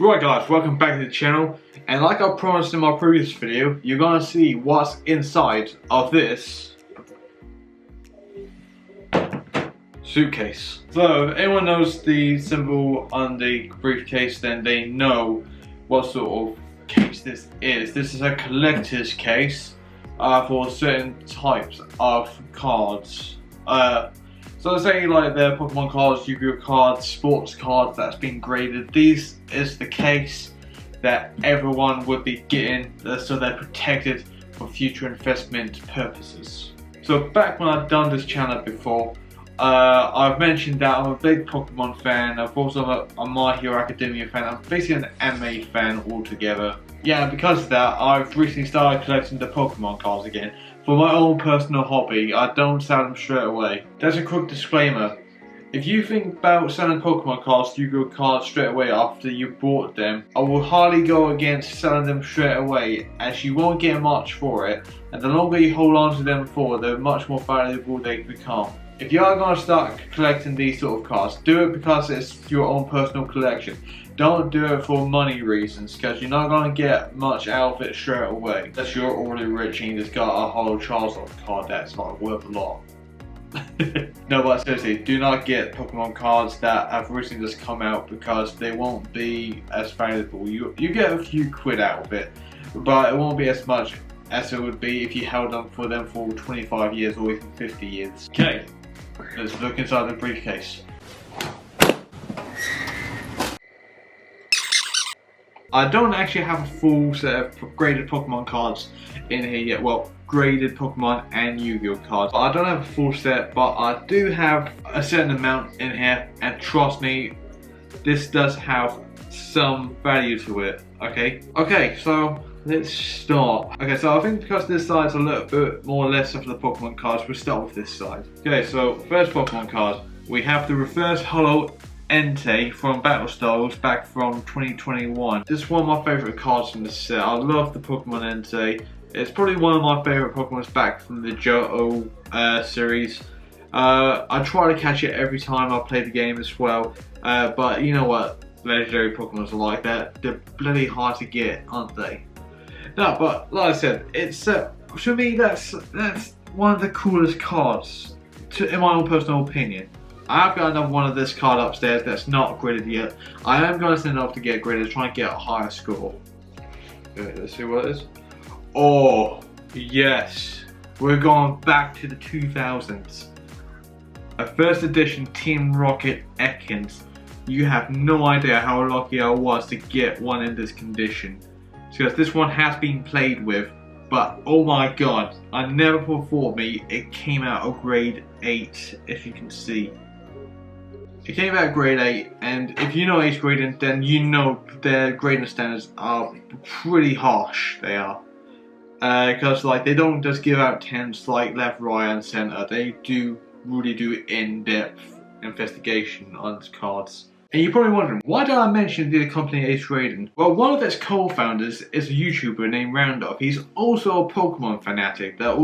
Right guys, welcome back to the channel, and like I promised in my previous video, you're gonna see what's inside of this suitcase. So if anyone knows the symbol on the briefcase, then they know what sort of case this is. This is a collector's case for certain types of cards. So say like the Pokemon cards, Yu-Gi-Oh cards, sports cards that's been graded. This is the case that everyone would be getting, so they're protected for future investment purposes. So back when I've done this channel before, I've mentioned that I'm a big Pokemon fan. I'm also a My Hero Academia fan. I'm basically an anime fan altogether. Yeah, because of that, I've recently started collecting the Pokemon cards again. For my own personal hobby, I don't sell them straight away. There's a quick disclaimer. If you think about selling Pokemon cards, Yu-Gi-Oh cards straight away after you bought them, I will hardly go against selling them straight away, as you won't get much for it, and the longer you hold on to them for, the much more valuable they become. If you are going to start collecting these sort of cards, do it because it's your own personal collection. Don't do it for money reasons, because you're not going to get much out of it straight away. Unless you're already rich and you just got a whole Charizard card that's like worth a lot. No, but seriously, do not get Pokemon cards that have recently just come out, because they won't be as valuable. You get a few quid out of it, but it won't be as much as it would be if you held on for them for 25 years or even 50 years. Okay, let's look inside the briefcase. I don't actually have a full set of graded Pokemon cards in here yet. Well, graded Pokemon and Yu-Gi-Oh cards. But I don't have a full set, but I do have a certain amount in here, and trust me, this does have some value to it, okay? Okay, so let's start. Okay, so I think because this side's a little bit more or less of the Pokemon cards, we'll start with this side. Okay, so first Pokemon card, we have the reverse Huddle Entei from Battle Styles back from 2021. This is one of my favourite cards from the set. I love the Pokemon Entei. It's probably one of my favourite Pokemons back from the Johto series. I try to catch it every time I play the game as well, but you know what, legendary Pokemons are like that. They're bloody hard to get, aren't they? No, but like I said, it's to me that's one of the coolest cards, in my own personal opinion. I've got another one of this card upstairs that's not graded yet. I am going to send it off to get graded, try and get a higher score. Okay, let's see what it is. Oh, yes. We're going back to the 2000s. A first edition Team Rocket Ekans. You have no idea how lucky I was to get one in this condition. Because this one has been played with, but oh my god, I never thought me it came out of grade 8, if you can see. It came out grade 8, and if you know age grading, then you know their grading standards are pretty harsh. They are, because like they don't just give out 10s like left, right, and center. They really do in-depth investigation on the cards. And you're probably wondering, why did I mention the company age grading? Well, one of its co-founders is a YouTuber named Roundup. He's also a Pokemon fanatic that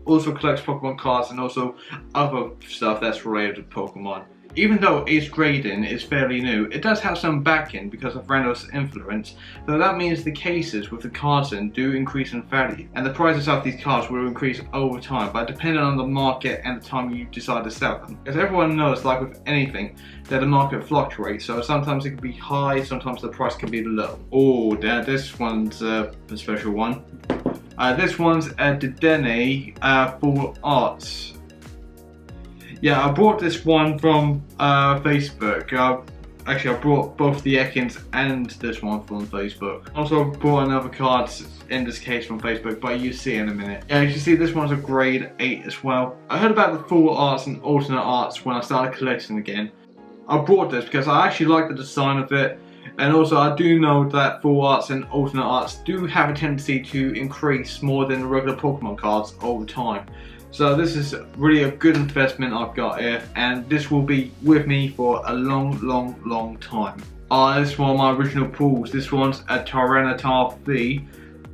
also collects Pokemon cards and also other stuff that's related to Pokemon. Even though age grading is fairly new, it does have some backing because of Randall's influence, so that means the cases with the cards in do increase in value, and the prices of these cards will increase over time, but depending on the market and the time you decide to sell them. Because everyone knows, like with anything, that the market fluctuates, so sometimes it can be high, sometimes the price can be low. Oh, this one's a special one. This one's a Dedenne Full Arts. Yeah, I bought this one from Facebook. Actually, I brought both the Ekans and this one from Facebook. Also bought another card in this case from Facebook, but you see in a minute. Yeah, you see this one's a grade 8 as well. I heard about the full arts and alternate arts when I started collecting again. I bought this because I actually like the design of it, and also I do know that full arts and alternate arts do have a tendency to increase more than regular Pokemon cards over time. So this is really a good investment I've got here, and this will be with me for a long time. This is one of my original pulls. This one's a Tyranitar V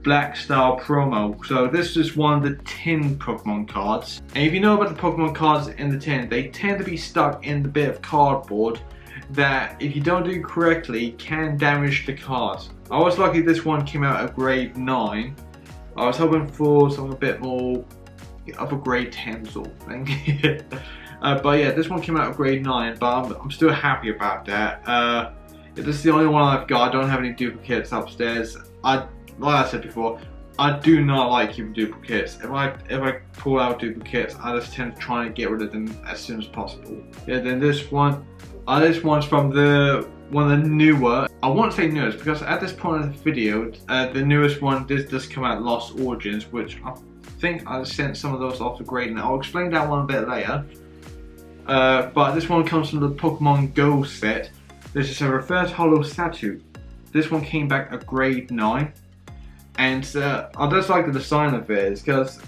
Black Star promo. So this is one of the tin Pokemon cards. And if you know about the Pokemon cards in the tin, they tend to be stuck in the bit of cardboard that if you don't do correctly can damage the card. I was lucky this one came out at grade 9. I was hoping for something a bit more of a grade 10 sort of thing. But yeah, this one came out at grade 9, but I'm still happy about that. This is the only one I've got. I don't have any duplicates upstairs. Like I said before, I do not like keeping duplicates. If I pull out duplicates, I just tend to try and get rid of them as soon as possible. Yeah, then this one's from one of the newer. I won't say newest because at this point in the video, the newest one does come out, Lost Origins, which I think I sent some of those off to grade, and I'll explain that one a bit later. But this one comes from the Pokemon Go set. This is a reverse hollow statue. This one came back at grade 9. And I just like the design of it because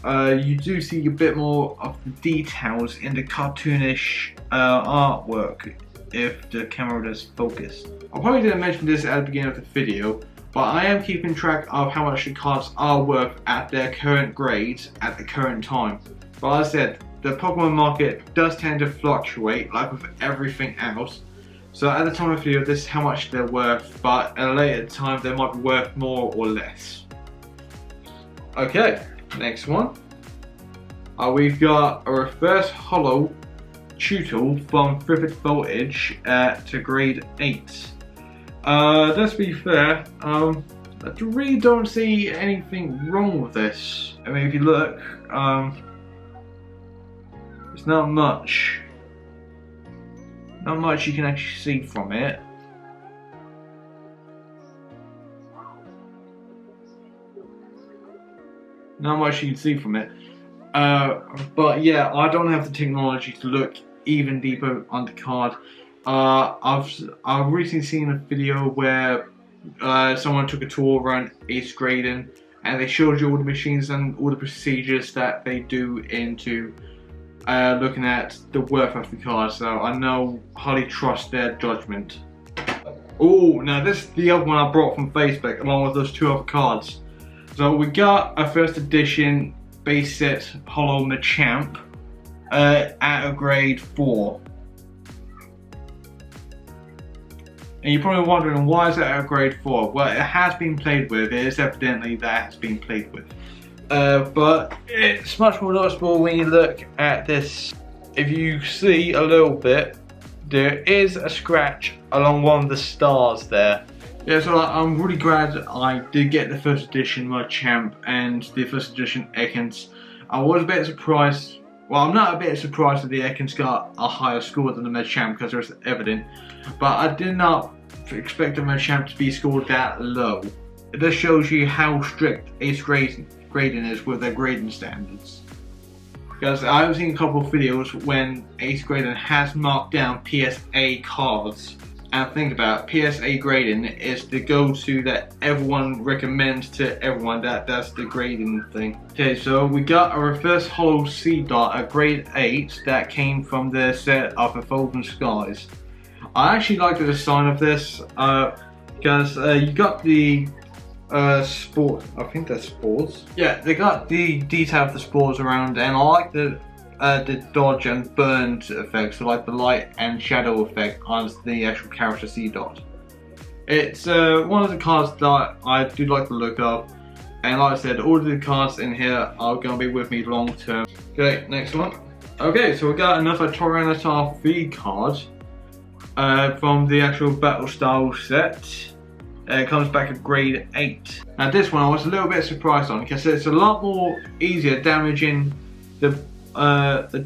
you do see a bit more of the details in the cartoonish artwork if the camera does focus. I probably didn't mention this at the beginning of the video, but I am keeping track of how much the cards are worth at their current grades at the current time. But as I said, the Pokemon market does tend to fluctuate like with everything else. So at the time of the video, this is how much they're worth, but at a later time they might be worth more or less. Okay, next one. We've got a reverse hollow Tutel from Vivid Voltage to grade 8. Let's be fair, I really don't see anything wrong with this. I mean, if you look, it's not much you can actually see from it. Not much you can see from it. But yeah, I don't have the technology to look even deeper on the card. I've recently seen a video where someone took a tour around Ace Grading and they showed you all the machines and all the procedures that they do into looking at the worth of the card, so I know highly trust their judgment. Oh, now this is the other one I brought from Facebook along with those two other cards. So we got a first edition base set Hollow Machamp at a grade 4. And you're probably wondering, why is it at a grade 4? Well, it has been played with. It is evidently that it has been played with. But it's much more noticeable when you look at this. If you see a little bit, there is a scratch along one of the stars there. Yeah, so I'm really glad I did get the first edition Machamp and the first edition Ekans. I was a bit surprised. Well, I'm not a bit surprised that the Ekans got a higher score than the Machamp because it's evident. But I did not expect the Machamp to be scored that low. It just shows you how strict Ace Grading is with their grading standards. Because I've seen a couple of videos when Ace Grading has marked down PSA cards. And think about it, PSA grading is the go-to that everyone recommends to everyone. That's the grading thing. Okay, so we got a reverse hollow Seedot at grade 8 that came from the set of Evolving Skies. I actually like the design of this because you got the spore, I think they're spores. Yeah, they got the detail of the spores around, and I like the dodge and burn effects, so like the light and shadow effect on the actual character Seedot. It's one of the cards that I do like the look of, and like I said, all of the cards in here are going to be with me long term. Okay, next one. Okay, so we got another Tyranitar V card from the actual Battle Style set. It comes back at grade 8. Now this one I was a little bit surprised on because it's a lot more easier damaging the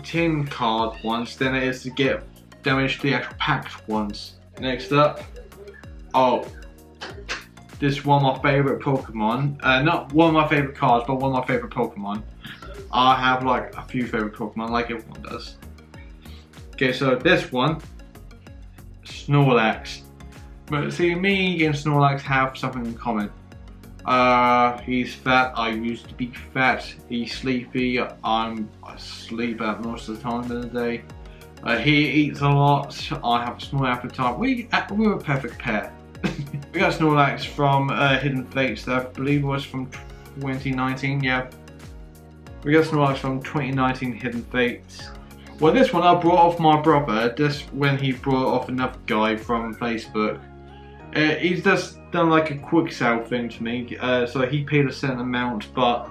tin card ones than it is to get damage to the actual packed ones. Next up, oh, this is one of my favourite Pokemon. Not one of my favourite cards, but one of my favourite Pokemon. I have like a few favourite Pokemon, like everyone does. Okay, so this one, Snorlax. But see, me and Snorlax have something in common. He's fat, I used to be fat. He's sleepy, I'm asleep at most of the time of the day. He eats a lot, I have a small appetite. We're a perfect pair. We got Snorlax from Hidden Fates, that I believe was from 2019, yeah. We got Snorlax from 2019 Hidden Fates. Well, this one I brought off my brother, just when he brought off another guy from Facebook. He's just done like a quick sale thing to me, so he paid a certain amount, but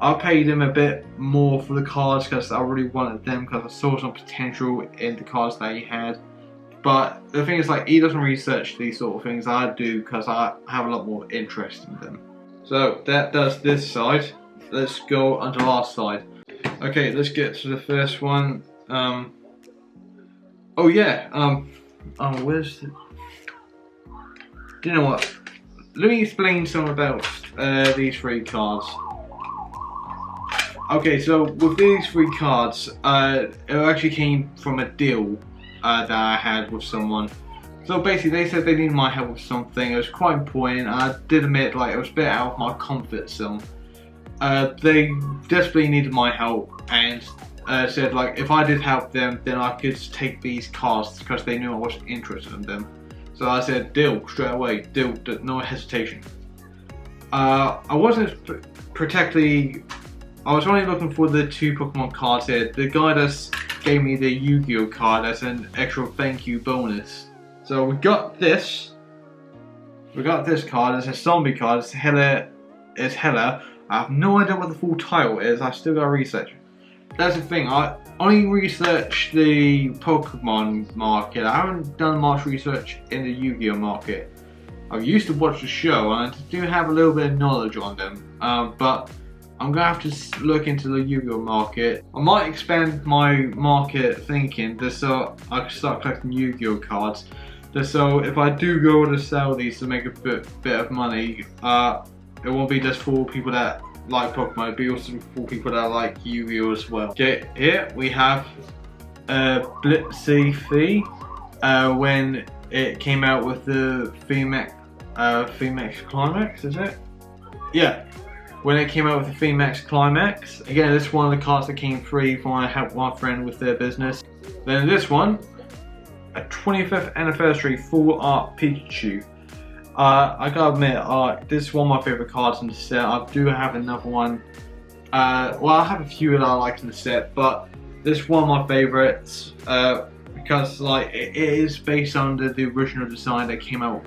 I paid him a bit more for the cards because I really wanted them because I saw some potential in the cards that he had. But the thing is, like, he doesn't research these sort of things. I do because I have a lot more interest in them. So that does this side. Let's go on to the last side. Okay, let's get to the first one. Oh yeah. Where's the? Do you know what? Let me explain some about these 3 cards. Okay, so with these 3 cards, it actually came from a deal that I had with someone. So basically, they said they needed my help with something. It was quite important. I did admit, like, it was a bit out of my comfort zone. They desperately needed my help and said, like, if I did help them, then I could take these cards because they knew I was interested in them. So I said, deal, straight away, deal, no hesitation. I wasn't particularly, I was only looking for the 2 Pokemon cards here. The guy just gave me the Yu-Gi-Oh card as an extra thank you bonus. So we got this. We got this card. It's a zombie card. It's Hella. I have no idea what the full title is. I still gotta research. That's the thing. I only researched the Pokemon market. I haven't done much research in the Yu-Gi-Oh market. I used to watch the show and I do have a little bit of knowledge on them. But I'm gonna have to look into the Yu-Gi-Oh market. I might expand my market thinking just so I can start collecting Yu-Gi-Oh cards. Just so if I do go to sell these to make a bit of money, it won't be just for people that like Pokemon, it'll be also for people that like Yu-Gi-Oh as well. Okay, here we have Blitzy Fee when it came out with the Phoenix Climax, is it? Yeah, when it came out with the Phoenix Climax. Again, this is one of the cards that came free when I helped my friend with their business. Then this one, a 25th anniversary full art Pikachu. I gotta admit, this is one of my favourite cards in the set. I do have another one. Well, I have a few that I like in the set, but this is one of my favourites because, like, it is based on the original design that came out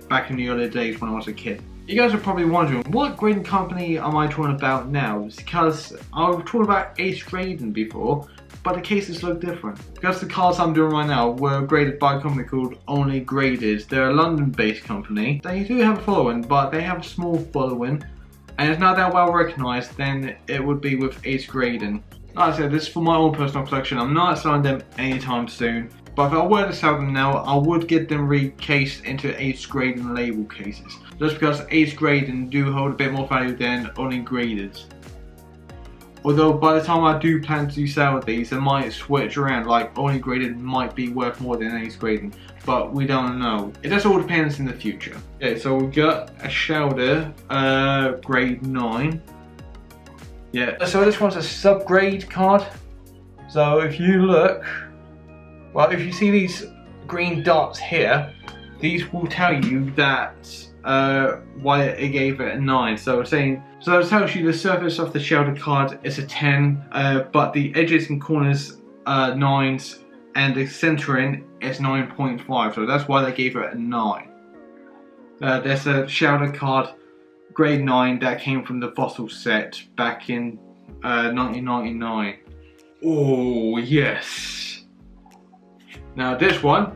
back in the early days when I was a kid. You guys are probably wondering, what grading company am I talking about now? It's because I was talking about Onlygraded before, but the cases look different. Because the cards I'm doing right now were graded by a company called Onlygraded. They're a London-based company. They do have a following, but they have a small following, and it's not that well recognised than it would be with Onlygraded. Like I said, this is for my own personal collection. I'm not selling them anytime soon. But if I were to sell them now, I would get them recased into Onlygraded label cases. Just because Onlygraded do hold a bit more value than Onlygraded. Although by the time I do plan to sell these, I might switch around, like Onlygraded might be worth more than Onlygraded, but we don't know. It just all depends in the future. Okay, so we got a Shellder, grade 9. Yeah, so this one's a subgrade card. So if you look, well, if you see these green dots here, these will tell you that why it gave it a 9. So it's saying, so it tells you the surface of the Shellder card is a 10, but the edges and corners are 9s, and the centering is 9.5. So that's why they gave it a 9. There's a Shellder card grade 9 that came from the Fossil set back in 1999. Oh yes. Now this one,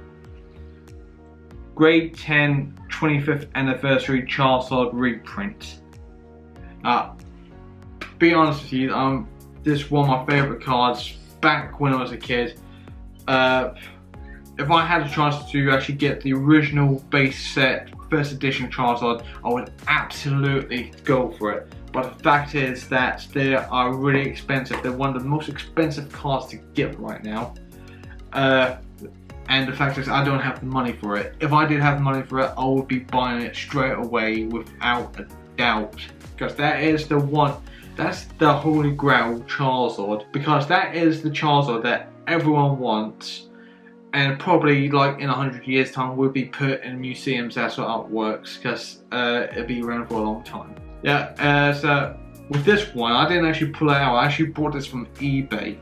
grade 10 25th anniversary Charizard reprint. Be honest with you, this is one of my favourite cards back when I was a kid. If I had a chance to actually get the original base set first edition Charizard, I would absolutely go for it. But the fact is that they are really expensive. They're one of the most expensive cards to get right now. And the fact is I don't have the money for it. If I did have the money for it, I would be buying it straight away without a doubt. Because that is the one, that's the holy grail Charizard. Because that is the Charizard that everyone wants. And probably like in 100 years time will be put in museums as artworks. Because it'll be around for a long time. Yeah, so with this one, I didn't actually pull it out. I actually bought this from eBay.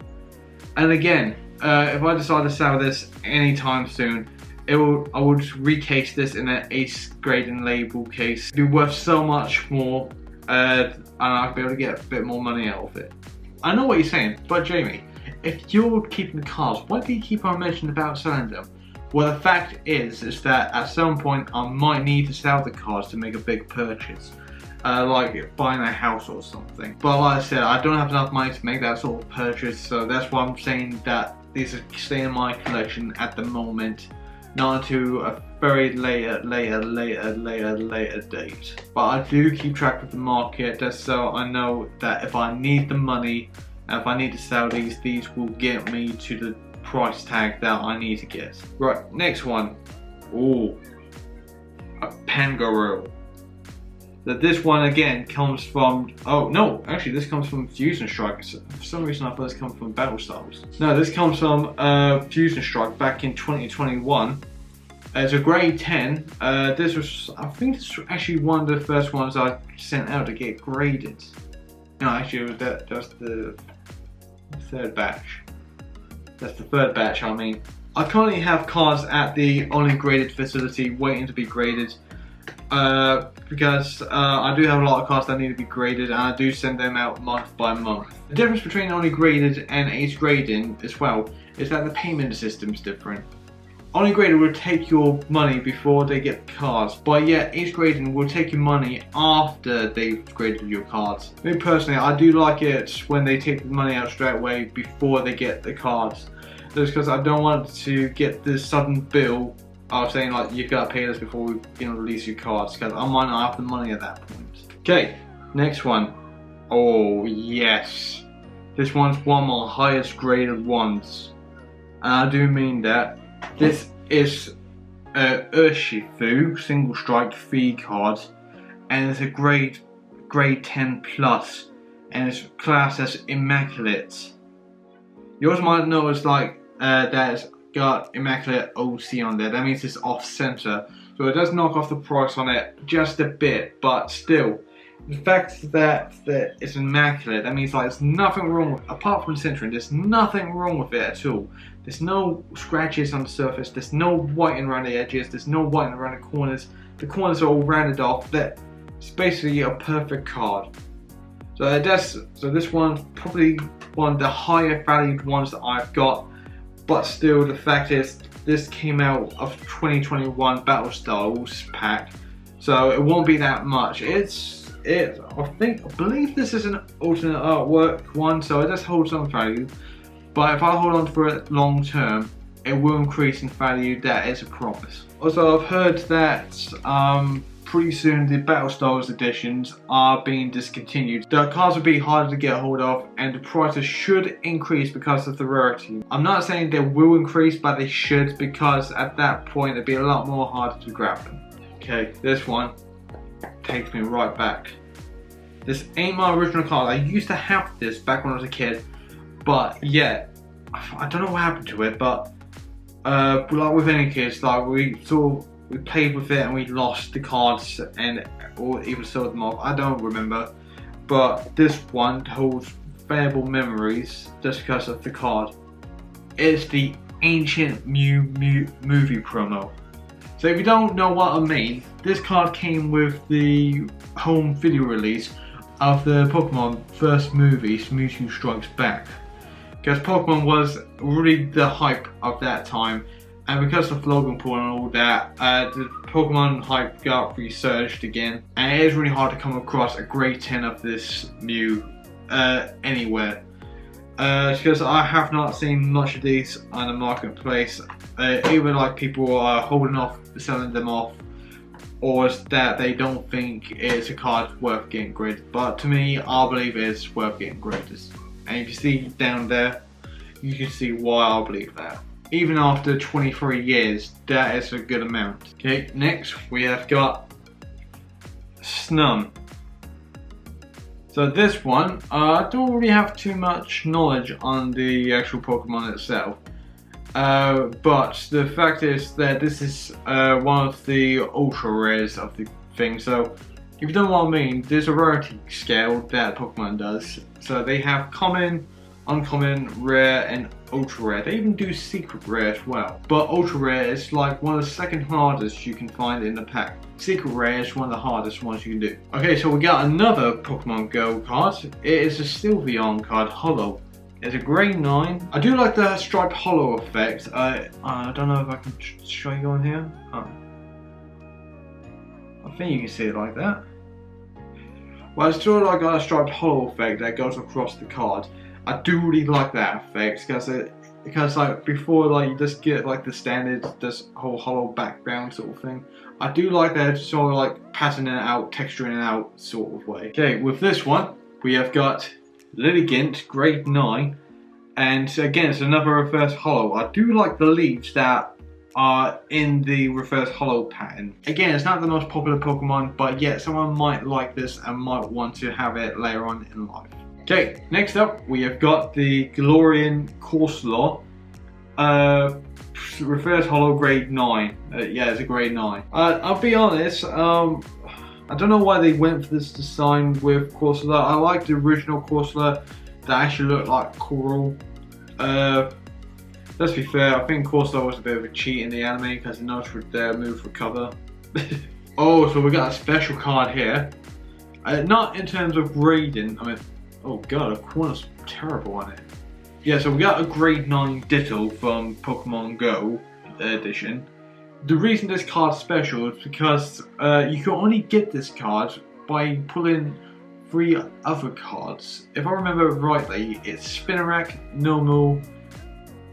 And again, if I decide to sell this anytime soon, I would recase this in an ace grading label case. It'd be worth so much more, and I'd be able to get a bit more money out of it. I know what you're saying, but Jamie, if you're keeping the cards, why do you keep on mentioning about selling them? Well, the fact is that at some point I might need to sell the cards to make a big purchase. Like buying a house or something. But like I said, I don't have enough money to make that sort of purchase, so that's why I'm saying that these are staying in my collection at the moment, not until a very later date. But I do keep track of the market, just so I know that if I need the money, and if I need to sell these will get me to the price tag that I need to get. Right, next one. Ooh, a Kangaroo. That this one again comes from, oh no, actually this comes from Fusion Strike. For some reason I thought this comes from Battle Styles. No, this comes from Fusion Strike back in 2021. It's a grade 10. This was, I think this was actually one of the first ones I sent out to get graded. No, actually that was the third batch. That's the third batch, I mean. I currently have cards at the Onlygraded facility waiting to be graded. Because I do have a lot of cards that need to be graded, and I do send them out month by month. The difference between Onlygraded and ace grading as well is that the payment system is different. Onlygraded will take your money before they get the cards, but yet ace grading will take your money after they've graded your cards. Me personally, I do like it when they take the money out straight away before they get the cards. Just because I don't want to get this sudden bill of saying like, you've got to pay this before we release your cards, because I might not have the money at that point. Okay, next one. Oh yes, this one's one of my highest graded ones, and I do mean that. This is a Urshifu single strike fee card, and it's a grade 10 plus, and it's classed as immaculate. Yours might know it's like that it's got immaculate OC on there. That means it's off center, so it does knock off the price on it just a bit, but still, the fact that it's immaculate, that means like there's nothing wrong with, apart from the centering, there's nothing wrong with it at all. There's no scratches on the surface, there's no whitening around the edges, there's no whitening around the corners are all rounded off. It's basically a perfect card. So this one's probably one of the higher valued ones that I've got. But still, the fact is, this came out of 2021 Battle Styles pack, so it won't be that much. I believe this is an alternate artwork one, so it does hold some value. But if I hold on for it long term, it will increase in value. That is a promise. Also, I've heard that pretty soon the Battle Styles editions are being discontinued. The cards will be harder to get hold of, and the prices should increase because of the rarity. I'm not saying they will increase, but they should, because at that point it'd be a lot more harder to grab them. Okay, this one takes me right back. This ain't my original card. I used to have this back when I was a kid, but yeah, I don't know what happened to it, but like with any kids, like we played with it and we lost the cards or even sold them off. I don't remember, but this one holds valuable memories just because of the card. It's the Ancient Mew movie promo. So if you don't know what I mean, this card came with the home video release of the Pokemon first movie, Mewtwo Strikes Back. Because Pokemon was really the hype of that time, and because of Logan Paul and all that, the Pokemon hype got resurged again, and it is really hard to come across a grade 10 of this Mew anywhere. Because I have not seen much of these on the marketplace. Either like people are holding off selling them off, or it's that they don't think it's a card worth getting graded. But to me, I believe it's worth getting graded. And you can see down there, you can see why I believe that. Even after 23 years, that is a good amount. Okay, next we have got Snum. So this one, I don't really have too much knowledge on the actual Pokemon itself. But the fact is that this is one of the ultra rares of the thing. So if you don't know what I mean, there's a rarity scale that Pokemon does. So they have common, uncommon, rare, and ultra rare. They even do secret rare as well. But ultra rare is like one of the second hardest you can find in the pack. Secret rare is one of the hardest ones you can do. Okay, so we got another Pokemon Go card. It is a Sylveon card, Huddle. It's a grade 9. I do like the striped hollow effect. I don't know if I can show you on here. Oh. I think you can see it like that. Well, it's still like a striped hollow effect that goes across the card. I do really like that effect because like before, like you just get like the standard this whole hollow background sort of thing. I do like that sort of like patterning it out, texturing it out sort of way. Okay, with this one we have got Lilligant, grade 9, and again it's another reverse hollow. I do like the leaves that are in the reverse hollow pattern. Again, it's not the most popular Pokemon, but yet someone might like this and might want to have it later on in life. Okay, next up we have got the Delorean Corsola, reverse hollow, grade 9. Yeah, it's a grade 9. I'll be honest, I don't know why they went for this design with Corsola. I like the original Corsola that actually looked like coral. Let's be fair, I think Corsola was a bit of a cheat in the anime because it knows their move for cover. Oh, so we got a special card here. Not in terms of grading, I mean, oh god, the corner's terrible on it. Yeah, so we got a grade 9 Ditto from Pokemon Go edition. The reason this card's special is because you can only get this card by pulling 3 other cards. If I remember rightly, it's Spinarak, Normal,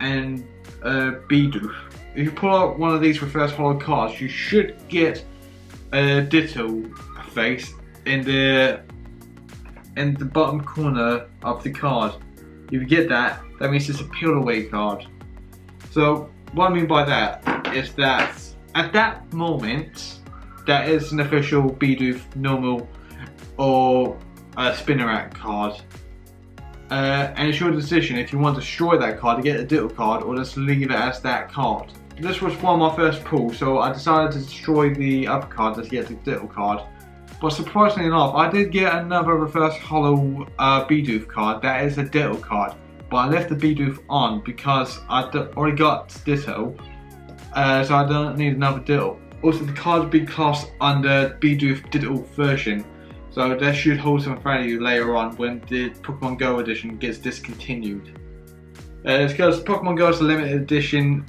and Bidoof. If you pull out one of these reverse hollow cards, you should get a Ditto face in the bottom corner of the card. If you get that, that means it's a peel away card. So what I mean by that is that at that moment, that is an official Bidoof, Normal, or Spinarak card. And it's your decision if you want to destroy that card to get a Ditto card or just leave it as that card. This was one of my first pulls, so I decided to destroy the other card to get the Ditto card. But surprisingly enough, I did get another reverse hollow Bidoof card that is a Ditto card. But I left the Bidoof on because I already got Ditto, so I don't need another Ditto. Also, the card will be classed under Bidoof Ditto version. So that should hold some value later on when the Pokemon Go edition gets discontinued. It's because Pokemon Go is a limited edition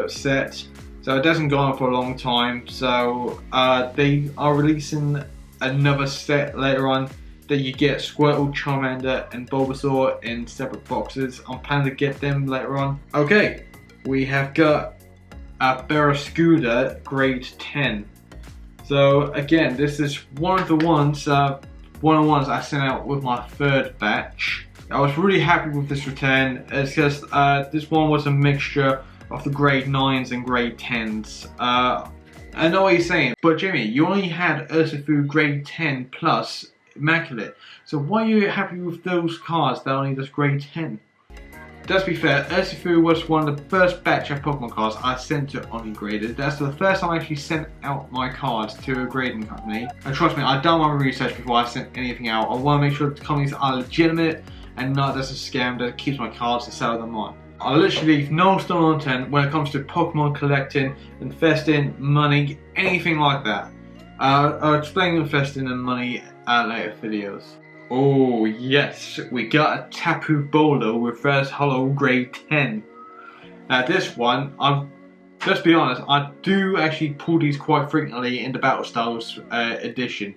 set, so it doesn't go on for a long time. So they are releasing another set later on that you get Squirtle, Charmander, and Bulbasaur in separate boxes. I'm planning to get them later on. Okay, we have got a Barrascuda, grade 10. So again, this is one of the ones I sent out with my third batch. I was really happy with this return. It's just this one was a mixture of the grade 9s and grade 10s. I know what you're saying, but Jimmy, you only had Urshifu grade 10 plus Immaculate. So why are you happy with those cards that only just grade 10? Let's be fair, Urshifu was one of the first batch of Pokemon cards I sent to Onlygraded. That's the first time I actually sent out my cards to a grading company. And trust me, I've done my research before I sent anything out. I want to make sure the companies are legitimate and not just a scam that keeps my cards to sell them on. I literally leave no stone unturned when it comes to Pokemon collecting, investing, money, anything like that. I'll explain investing and money in later videos. Oh yes, we got a Tapu Bolo reverse hollow grade 10. Now this one, let's be honest, I do actually pull these quite frequently in the Battle Styles edition.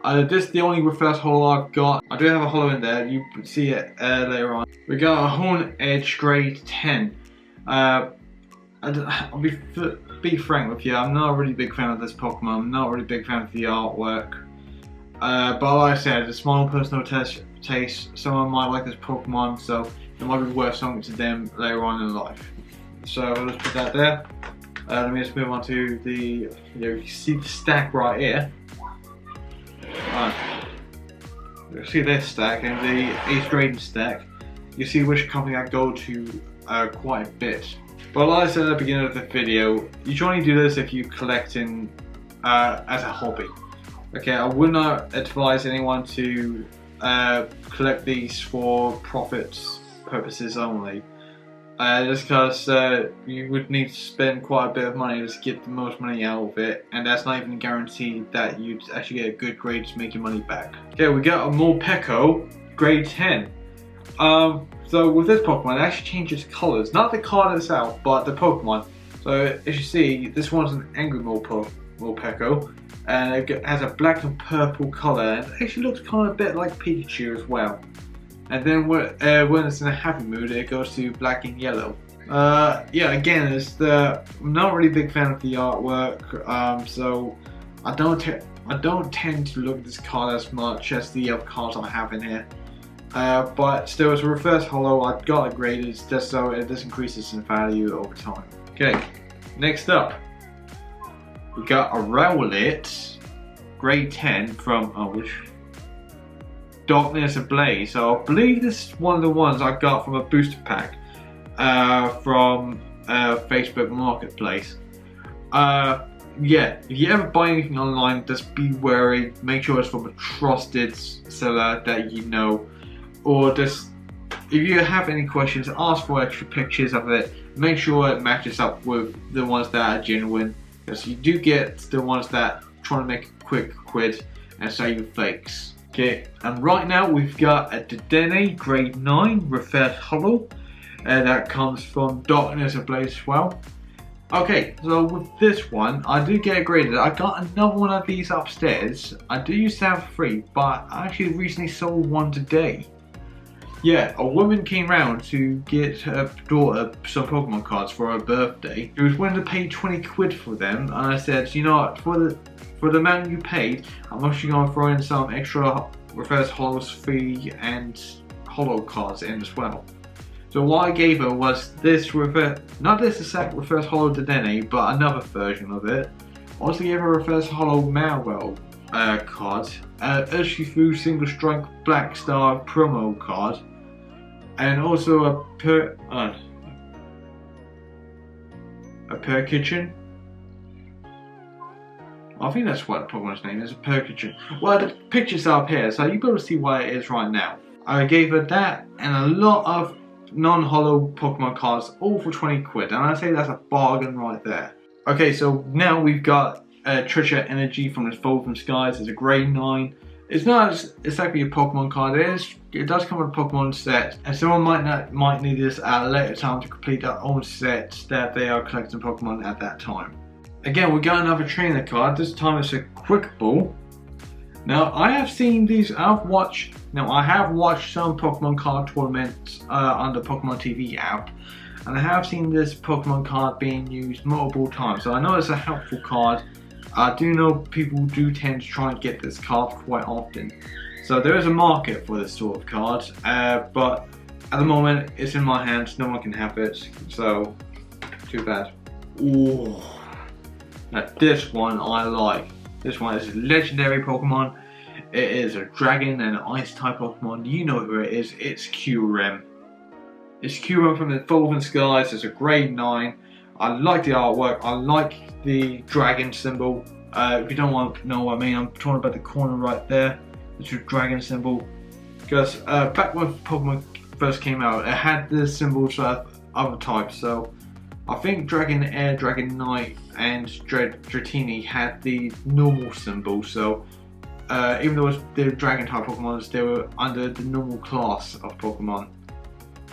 This is the only reverse hollow I've got. I do have a hollow in there, you can see it later on. We got a Horn Edge grade 10. I'll be frank with you, I'm not a really big fan of this Pokemon. I'm not a really big fan of the artwork. But like I said, it's my own personal taste. Someone might like this Pokemon, so it might be worth something to them later on in life. So let's put that there. Let me just move on to the, you see the stack right here. You see this stack and the 8th grading stack. You see which company I go to quite a bit. But like I said at the beginning of the video, you should only do this if you're collecting as a hobby. Okay, I would not advise anyone to collect these for profits purposes only. Just because you would need to spend quite a bit of money to get the most money out of it, and that's not even guaranteed that you'd actually get a good grade to make your money back. Okay, we got a Morpeko, grade 10. So with this Pokemon, it actually changes colours, not the card itself, but the Pokemon. So as you see, this one's an angry Morpeko, and it has a black and purple colour, and it actually looks kind of a bit like Pikachu as well. And then when it's in a happy mood, it goes to black and yellow. Yeah, again, I'm not really a big fan of the artwork, so I don't tend to look at this card as much as the other cards I have in here. But still, it's a reverse holo. I've got it graded just so it does increases in value over time. Okay, next up, we got a Rowlet, grade 10 from Darkness Ablaze. So I believe this is one of the ones I got from a booster pack from Facebook Marketplace. Yeah, if you ever buy anything online, just be wary. Make sure it's from a trusted seller that you know. Or just, if you have any questions, ask for extra pictures of it. Make sure it matches up with the ones that are genuine, because you do get the ones that try to make a quick quid and say you fakes. Okay, and right now we've got a Dedenne grade 9 reverse holo, and that comes from Darkness Ablaze as well. Okay, so with this one, I do get it graded. I got another one of these upstairs. I do used to have 3, but I actually recently sold one today. Yeah, a woman came round to get her daughter some Pokemon cards for her birthday. She was willing to pay 20 quid for them, and I said, you know what, for the amount you paid, I'm actually going to throw in some extra reverse holos fee and holo cards in as well. So what I gave her was this not this exact reverse holo Dedenne, but another version of it. I also gave her a reverse holo Malwell card, Urshifu Single Strike Black Star promo card, and also a Pikachu. I think that's what Pokemon's name is, a Pikachu. Well, the picture's up here, so you'll be able to see what it is right now. I gave her that and a lot of non-holo Pokemon cards, all for 20 quid, and I'd say that's a bargain right there. Okay, so now we've got Treasure Energy from the Evolving Skies. It's a grade 9. It's not exactly a Pokemon card. It does come with a Pokemon set, and someone might need this at a later time to complete their own set that they are collecting Pokemon at that time. Again, we got another trainer card. This time it's a Quick Ball. Now I have seen these. I have watched some Pokemon card tournaments on the Pokemon TV app, and I have seen this Pokemon card being used multiple times. So I know it's a helpful card. I do know people do tend to try and get this card quite often. So there is a market for this sort of card, but at the moment it's in my hands. No one can have it, so too bad. Ooh. Now this one I like. This one is a legendary Pokemon. It is a dragon and ice type Pokemon. You know who it is. It's Kyurem. It's Kyurem from the Evolving Skies. It's a grade 9. I like the artwork. I like the dragon symbol. If you don't want to know what I mean, I'm talking about the corner right there. It's a dragon symbol. Because back when Pokemon first came out, it had the symbols of other types. So I think Dragon Air, Dragon Knight, and Dratini had the normal symbol. So even though they're dragon type Pokemon, they were under the normal class of Pokemon.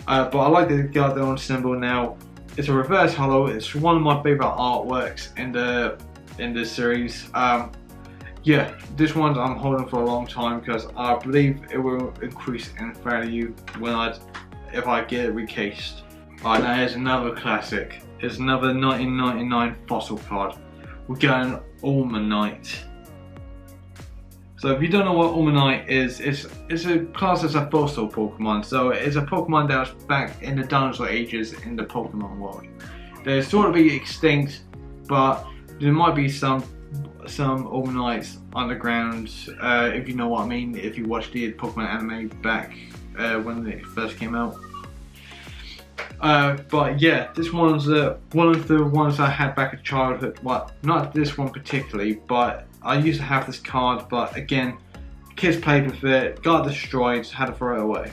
But I like they got their own symbol now. It's a reverse holo. It's one of my favorite artworks in this series. Yeah, this one I'm holding for a long time because I believe it will increase in value if I get it recased. Alright, now here's another classic. It's another 1999 fossil card. We got an Almanite. So if you don't know what Almanite is, it's a class as a fossil Pokemon. So it's a Pokemon that was back in the dinosaur ages in the Pokemon world. They're sort of be extinct, but there might be some Almanites underground, if you know what I mean, if you watched the Pokemon anime back when it first came out. But yeah, this one's one of the ones I had back in childhood. Well, not this one particularly, but I used to have this card, but again, kids played with it, got destroyed, had to throw it away.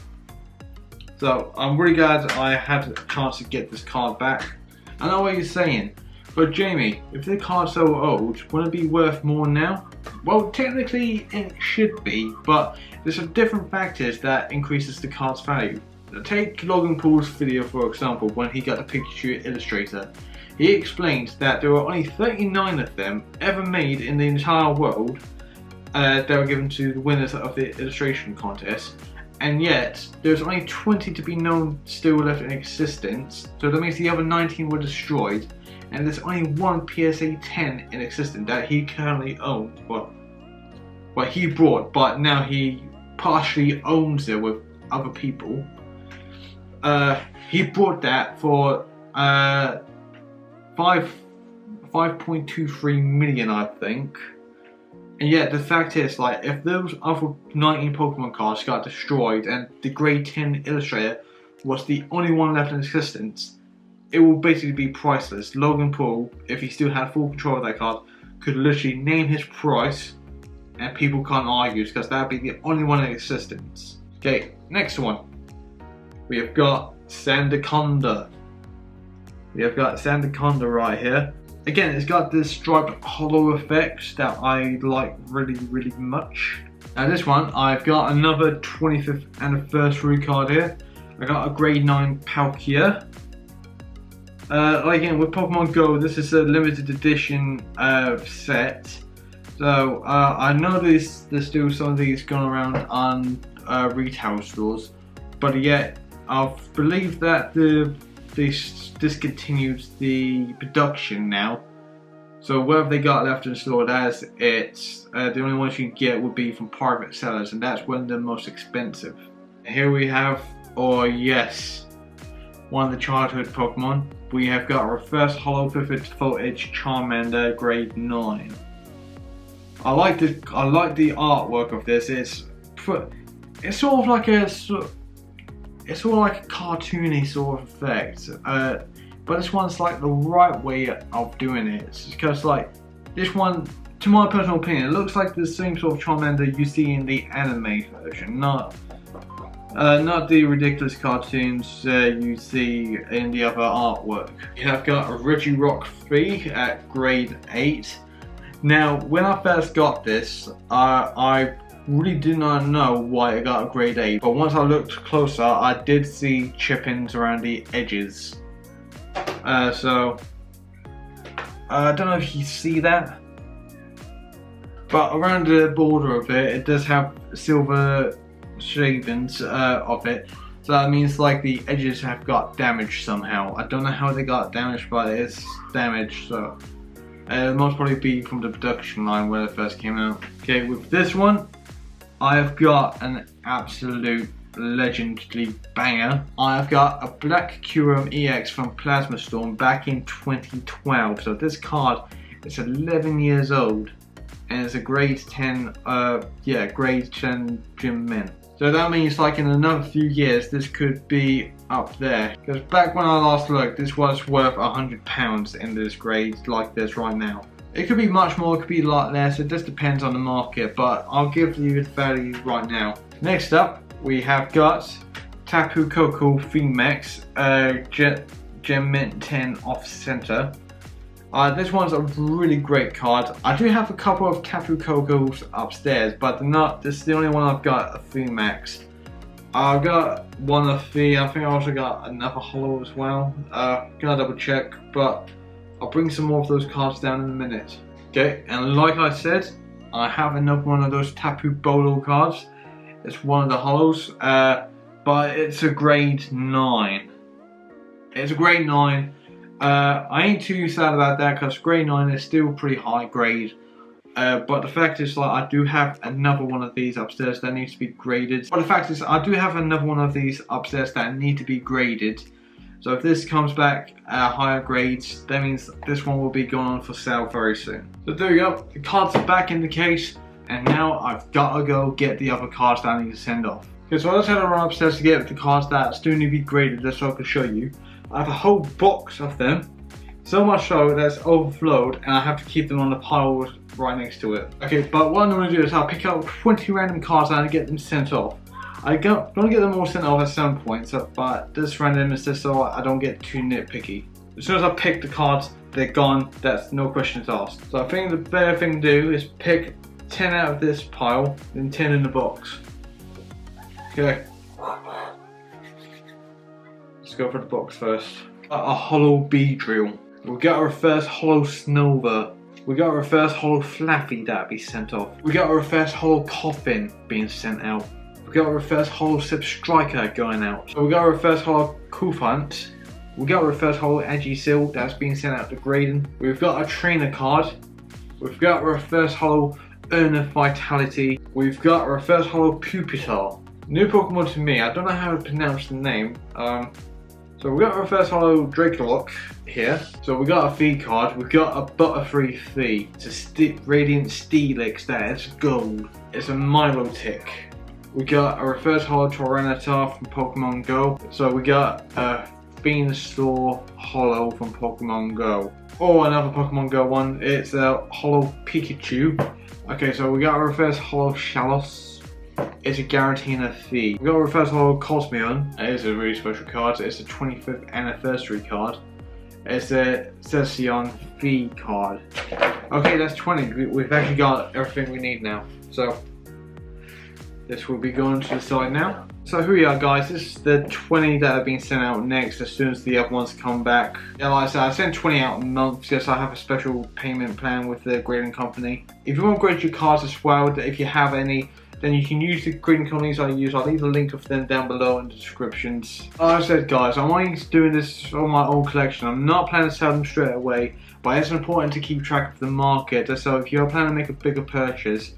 So I'm really glad I had a chance to get this card back. I know what you're saying, but Jamie, if the card's so old, wouldn't it be worth more now? Well, technically it should be, but there's some different factors that increases the card's value. Take Logan Paul's video for example, when he got the Pikachu illustrator. He explained that there were only 39 of them ever made in the entire world that were given to the winners of the illustration contest, and yet there's only 20 to be known still left in existence, so that means the other 19 were destroyed, and there's only one PSA 10 in existence that he currently owns. Well, he brought, but now he partially owns it with other people. He brought that for 5.23 million, I think. And yet the fact is, like, if those other 19 Pokemon cards got destroyed and the grade 10 illustrator was the only one left in existence, it will basically be priceless. Logan Paul, if he still had full control of that card, could literally name his price and people can't argue, because that would be the only one in existence. Okay, next one. We have got Sandaconda. We have got Sandaconda right here. Again, it's got this striped hollow effect that I like really much. Now this one, I've got another 25th anniversary card here. I got a grade 9 Palkia. Again, with Pokemon Go, this is a limited edition set. So I know there's still some of these going around on retail stores, but yet I believe that they discontinued the production now. So whatever they got left in store, that's it. The only ones you can get would be from private sellers, and that's when they're most expensive. Here we have, yes, one of the childhood Pokemon. We have got a reverse hollow vivid voltage Charmander grade 9. I like the artwork of this. It's sort of like a cartoony sort of effect, but this one's like the right way of doing it. It's because like this one, to my personal opinion, it looks like the same sort of Charmander you see in the anime version, not the ridiculous cartoons you see in the other artwork. You have got a Regirock 3 at grade 8. Now, when I first got this, I really did not know why it got a grade 8, but once I looked closer, I did see chippings around the edges. So I don't know if you see that, but around the border of it, it does have silver shavings of it. So that means like the edges have got damaged somehow. I don't know how they got damaged, but it's damaged. So it must probably be from the production line where it first came out. Okay, with this one, I have got an absolute legendary banger. I have got a black Kyurem Ex from Plasma Storm back in 2012. So this card is 11 years old, and it's a grade 10, grade 10 gym mint. So that means like in another few years, this could be up there. Because back when I last looked, this was worth £100 in this grade like this right now. It could be much more, it could be a lot less, it just depends on the market, but I'll give you the value right now. Next up, we have got Tapu Koko Ex, Gem Mint 10 off center. This one's a really great card. I do have a couple of Tapu Kokos upstairs, but this is the only one I've got a Ex. I've got one of the, I think I also got another hollow as well. Gotta double check, but I'll bring some more of those cards down in a minute. Okay, and like I said, I have another one of those Tapu Bolo cards. It's one of the hollows, but it's a grade 9. It's a grade 9. I ain't too sad about that because grade 9 is still pretty high grade. But the fact is, like, I do have another one of these upstairs that needs to be graded. But the fact is, I do have another one of these upstairs that need to be graded. So if this comes back at higher grades, that means this one will be going on for sale very soon. So there you go, the cards are back in the case, and now I've got to go get the other cards that I need to send off. Okay, so I just had to run upstairs to get the cards that still need to be graded just so I can show you. I have a whole box of them, so much so that it's overflowed, and I have to keep them on the pile right next to it. Okay, but what I'm going to do is I'll pick out 20 random cards and get them sent off. I'm gonna get them all sent off at some point, so, but this random is just so I don't get too nitpicky. As soon as I pick the cards, they're gone. That's no questions asked. So I think the better thing to do is pick 10 out of this pile, then 10 in the box. Okay. Let's go for the box first. A hollow Beedrill. We got a reverse hollow Snover. We got a reverse hollow Flaffy that be sent off. We got a reverse hollow Coffin being sent out. We got a reverse hollow Striker going out. So we got a reverse hollow Koofant. We got a reverse hollow Agisil that's being sent out to Graydon. We've got a trainer card. We've got a reverse hollow Earner Vitality. We've got a reverse hollow Pupitar. New Pokemon to me. I don't know how to pronounce the name. So we got a reverse hollow Dracolock here. So we got a V card. We've got a Butterfree V. It's a Radiant Steelix there. It's gold. It's a Milotic. We got a reverse hollow Tyranitar from Pokemon Go. So we got a Venusaur hollow from Pokemon Go. Oh, another Pokemon Go one. It's a hollow Pikachu. Okay, so we got a reverse hollow Shallows. It's a guarantee and a fee. We got a reverse hollow Cosmion. It is a really special card. It's a 25th anniversary card. It's a Session V card. Okay, that's 20. We've actually got everything we need now. So this will be going to the side now. So here we are, guys. This is the 20 that have been sent out next as soon as the other ones come back. Yeah, like I said, I send 20 out a month. Yes, I have a special payment plan with the grading company. If you want to grade your cards as well, if you have any, then you can use the grading companies I use. I'll leave a link of them down below in the descriptions. Like I said, guys, I'm only doing this on my own collection. I'm not planning to sell them straight away, but it's important to keep track of the market. So if you're planning to make a bigger purchase,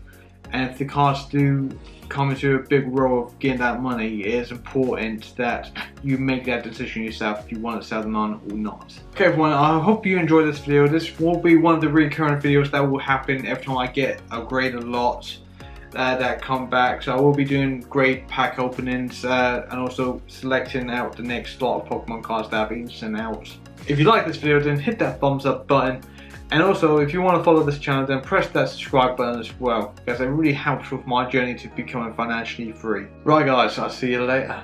and if the cards do come into a big row of getting that money, it is important that you make that decision yourself if you want to sell them on or not. Okay everyone, I hope you enjoyed this video. This will be one of the recurring videos that will happen every time I get a graded lot that come back. So I will be doing grade pack openings and also selecting out the next lot of Pokemon cards that have been sent out. If you like this video, then hit that thumbs up button. And also, if you want to follow this channel, then press that subscribe button as well, because it really helps with my journey to becoming financially free. Right guys, I'll see you later.